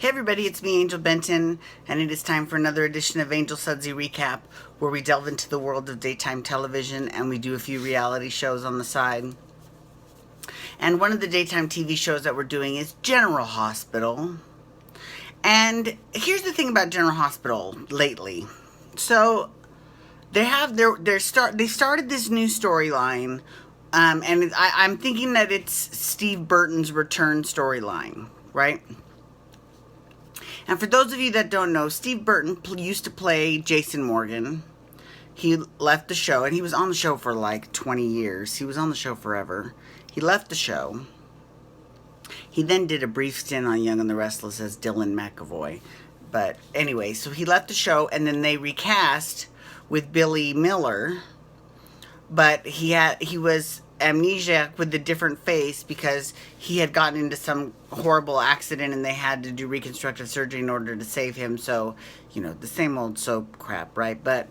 Hey everybody, it's me, Angel Benton, and it is time for another edition of Angel Sudsy Recap, where we delve into the world of daytime television and we do a few reality shows on the side. And one of the daytime TV shows that we're doing is General Hospital. And here's the thing about General Hospital lately. So they have they started this new storyline, and I'm thinking that it's Steve Burton's return storyline, right? And for those of you that don't know, Steve Burton used to play Jason Morgan. He left the show, and he was on the show for like 20 years. He was on the show forever. He left the show. He then did a brief stint on Young and the Restless as Dylan McAvoy. But anyway, so he left the show, and then they recast with Billy Miller. But he was amnesiac with a different face because he had gotten into some horrible accident and they had to do reconstructive surgery in order to save him. So, the same old soap crap, right? But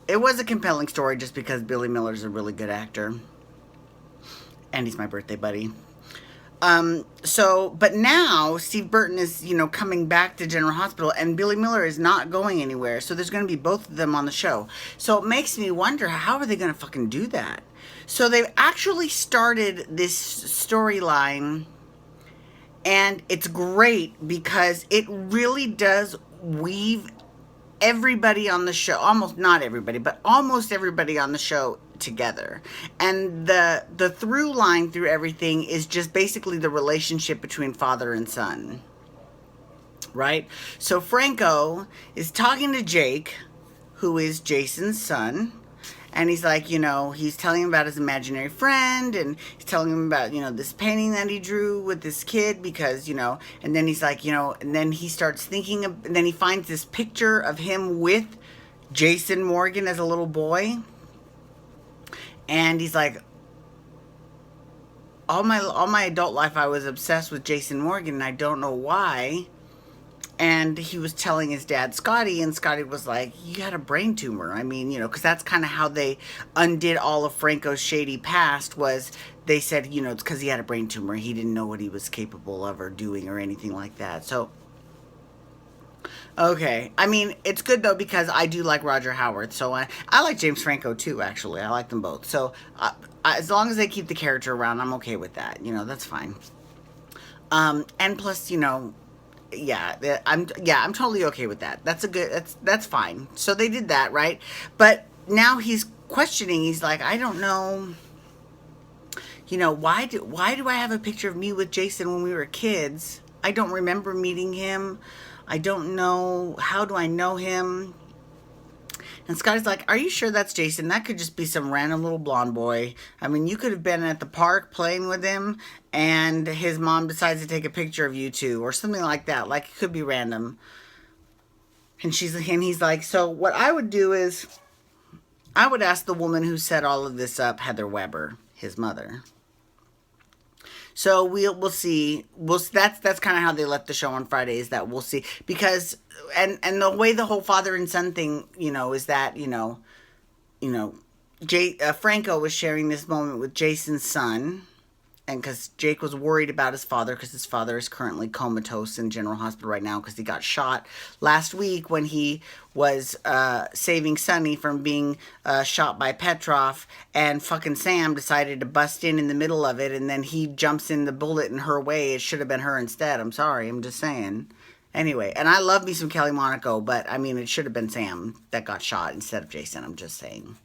it was a compelling story just because Billy Miller's a really good actor. And he's my birthday buddy. But now Steve Burton is, coming back to General Hospital, and Billy Miller is not going anywhere. So there's going to be both of them on the show. So it makes me wonder, how are they going to fucking do that? So they've actually started this storyline, and it's great because it really does weave everybody on the show, almost not everybody, but almost everybody on the show together. And the through line through everything is just basically the relationship between father and son, right? So Franco is talking to Jake, who is Jason's son, and he's like, he's telling him about his imaginary friend, and he's telling him about, this painting that he drew with this kid because, and then he's like, and then he starts thinking and then he finds this picture of him with Jason Morgan as a little boy. And he's like, all my adult life I was obsessed with Jason Morgan, and I don't know why. And he was telling his dad, Scotty, and Scotty was like, you had a brain tumor. I mean, because that's kind of how they undid all of Franco's shady past, was they said, it's because he had a brain tumor. He didn't know what he was capable of or doing or anything like that. So, okay. I mean, it's good, though, because I do like Roger Howard. So I like James Franco, too, actually. I like them both. So as long as they keep the character around, I'm okay with that. That's fine. And plus, I'm totally okay with that. That's fine. So they did that, right? But now he's questioning. He's like, I don't know. Why do I have a picture of me with Jason when we were kids? I don't remember meeting him. I don't know. How do I know him? And Scotty's like, are you sure that's Jason? That could just be some random little blonde boy. I mean, you could have been at the park playing with him, and his mom decides to take a picture of you two, or something like that. Like, it could be random. And he's like, so what I would do is, I would ask the woman who set all of this up, Heather Weber, his mother. So we'll see. That's kind of how they left the show on Friday, is that we'll see. Because, and the way the whole father and son thing, is that, Franco was sharing this moment with Jason's son. And because Jake was worried about his father, because his father is currently comatose in General Hospital right now because he got shot last week when he was saving Sonny from being shot by Petrov, and fucking Sam decided to bust in the middle of it, and then he jumps in the bullet in her way. It should have been her instead. I'm sorry. I'm just saying. Anyway, and I love me some Kelly Monaco, but I mean, it should have been Sam that got shot instead of Jason. I'm just saying.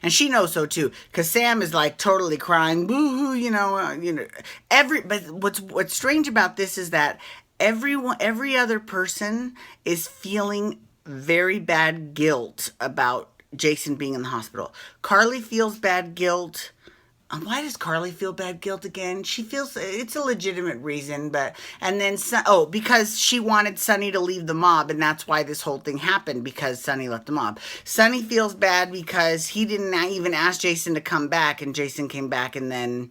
And she knows so too, because Sam is like totally crying, boo-hoo, but what's strange about this is that every other person is feeling very bad guilt about Jason being in the hospital. Carly feels bad guilt. Why does Carly feel bad guilt again? She feels it's a legitimate reason, because she wanted Sonny to leave the mob, and that's why this whole thing happened, because Sonny left the mob. Sonny feels bad because he didn't even ask Jason to come back, and Jason came back, and then,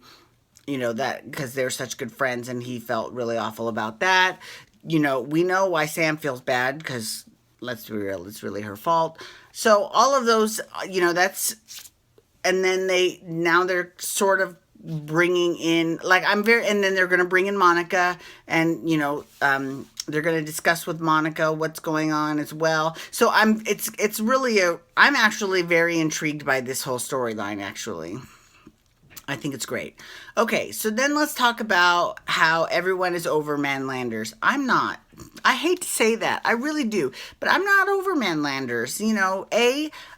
that because they're such good friends, and he felt really awful about that. We know why Sam feels bad, because let's be real, it's really her fault. So all of those, that's. And then they're sort of bringing in, like, and then they're going to bring in Monica, and, they're going to discuss with Monica what's going on as well. So it's really I'm actually very intrigued by this whole storyline, actually. I think it's great. Okay, so then let's talk about how everyone is over Manlanders. I'm not. I hate to say that. I really do. But I'm not over Manlanders.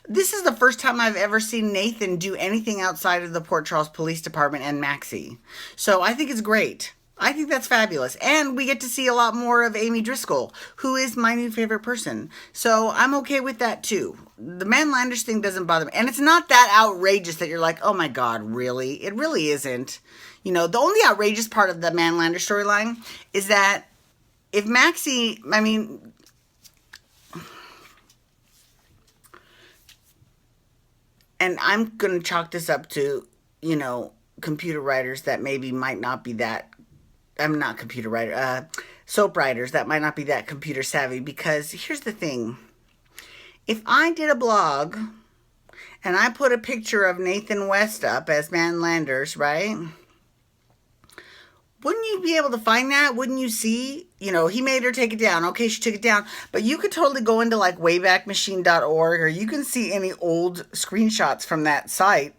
This is the first time I've ever seen Nathan do anything outside of the Port Charles Police Department and Maxie. So I think it's great. I think that's fabulous. And we get to see a lot more of Amy Driscoll, who is my new favorite person. So I'm okay with that too. The Manlanders thing doesn't bother me. And it's not that outrageous that you're like, oh my God, really? It really isn't. The only outrageous part of the Manlander storyline is that if Maxie, and I'm going to chalk this up to, computer writers that maybe might not be that, I'm not computer writer, soap writers that might not be that computer savvy, because here's the thing. If I did a blog and I put a picture of Nathan West up as Manlanders, right? Wouldn't you be able to find that? Wouldn't you see? He made her take it down. Okay, she took it down. But you could totally go into like waybackmachine.org, or you can see any old screenshots from that site,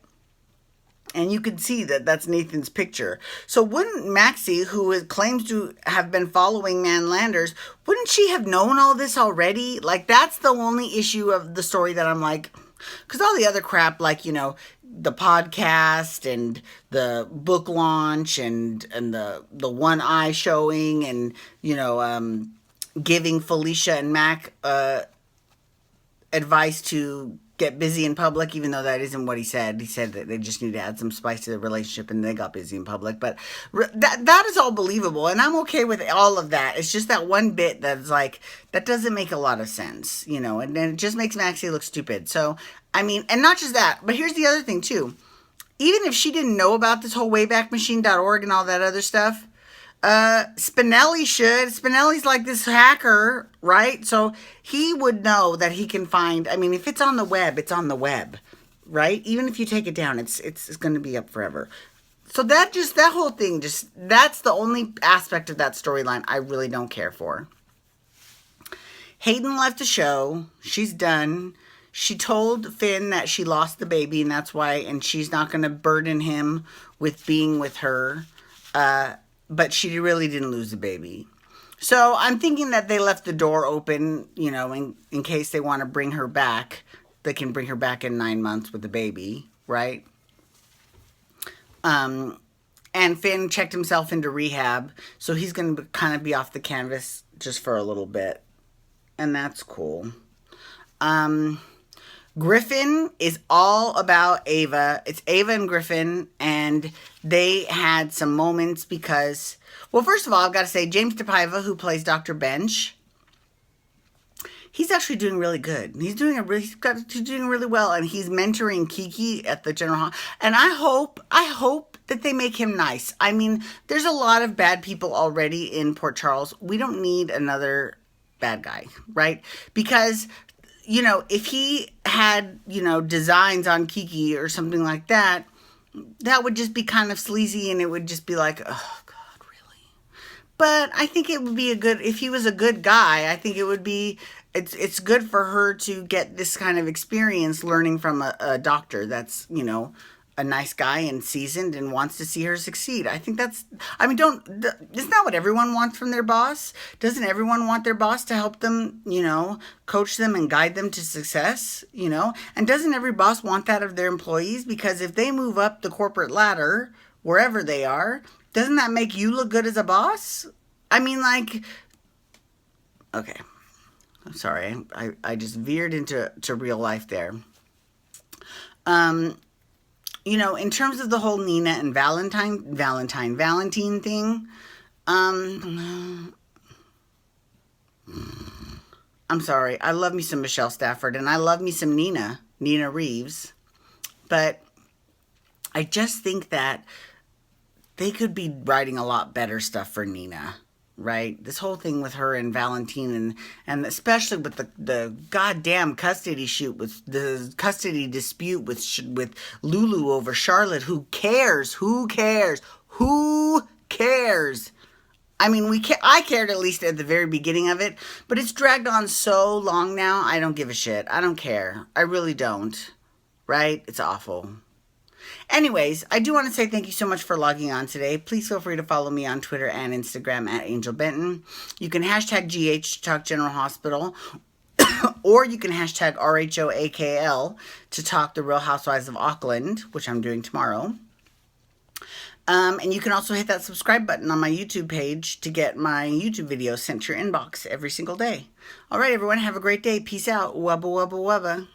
and you can see that that's Nathan's picture. So wouldn't Maxie, who claims to have been following Manlanders, wouldn't she have known all this already? Like, that's the only issue of the story that I'm like, because all the other crap, like, the podcast and the book launch and the one eye showing and, giving Felicia and Mac advice to get busy in public, even though that isn't what he said. He said that they just need to add some spice to the relationship and they got busy in public. But that is all believable, and I'm okay with all of that. It's just that one bit that's like, that doesn't make a lot of sense, and then it just makes Maxie look stupid. So, and not just that, but here's the other thing too. Even if she didn't know about this whole waybackmachine.org and all that other stuff, Spinelli should. Spinelli's like this hacker, right? So he would know that he can find, if it's on the web, it's on the web, right? Even if you take it down, it's going to be up forever. So that whole thing, that's the only aspect of that storyline I really don't care for. Hayden left the show. She's done. She told Finn that she lost the baby, and that's why, and she's not going to burden him with being with her. But she really didn't lose the baby. So I'm thinking that they left the door open, in case they want to bring her back. They can bring her back in 9 months with the baby, right? And Finn checked himself into rehab, so he's going to kind of be off the canvas just for a little bit. And that's cool. Griffin is all about Ava. It's Ava and Griffin, and they had some moments because, well, first of all, I've got to say, James DePaiva, who plays Dr. Bench, he's actually doing really good. He's doing really well, and he's mentoring Kiki at the general hospital. And I hope that they make him nice. There's a lot of bad people already in Port Charles. We don't need another bad guy, right? Because if he had, designs on Kiki or something like that, that would just be kind of sleazy, and it would just be like, oh, God, really? But I think it would be if he was a good guy, I think it would be, it's good for her to get this kind of experience learning from a doctor that's, a nice guy and seasoned and wants to see her succeed. I think isn't that what everyone wants from their boss? Doesn't everyone want their boss to help them, coach them and guide them to success, And doesn't every boss want that of their employees? Because if they move up the corporate ladder, wherever they are, doesn't that make you look good as a boss? Okay. I'm sorry. I just veered into real life there. In terms of the whole Nina and Valentine thing, I'm sorry. I love me some Michelle Stafford, and I love me some Nina Reeves, but I just think that they could be writing a lot better stuff for Nina. right? This whole thing with her and Valentine, and especially with the goddamn custody dispute with Lulu over Charlotte. Who cares? Who cares? Who cares? I mean, I cared at least at the very beginning of it, but it's dragged on so long now. I don't give a shit. I don't care. I really don't. Right? It's awful. Anyways, I do want to say thank you so much for logging on today. Please feel free to follow me on Twitter and Instagram at Angel Benton. You can hashtag GH to talk General Hospital, or you can hashtag RHOAKL to talk the Real Housewives of Auckland, which I'm doing tomorrow. And you can also hit that subscribe button on my YouTube page to get my YouTube videos sent to your inbox every single day. All right, everyone, have a great day. Peace out. Wubba, wubba, wubba.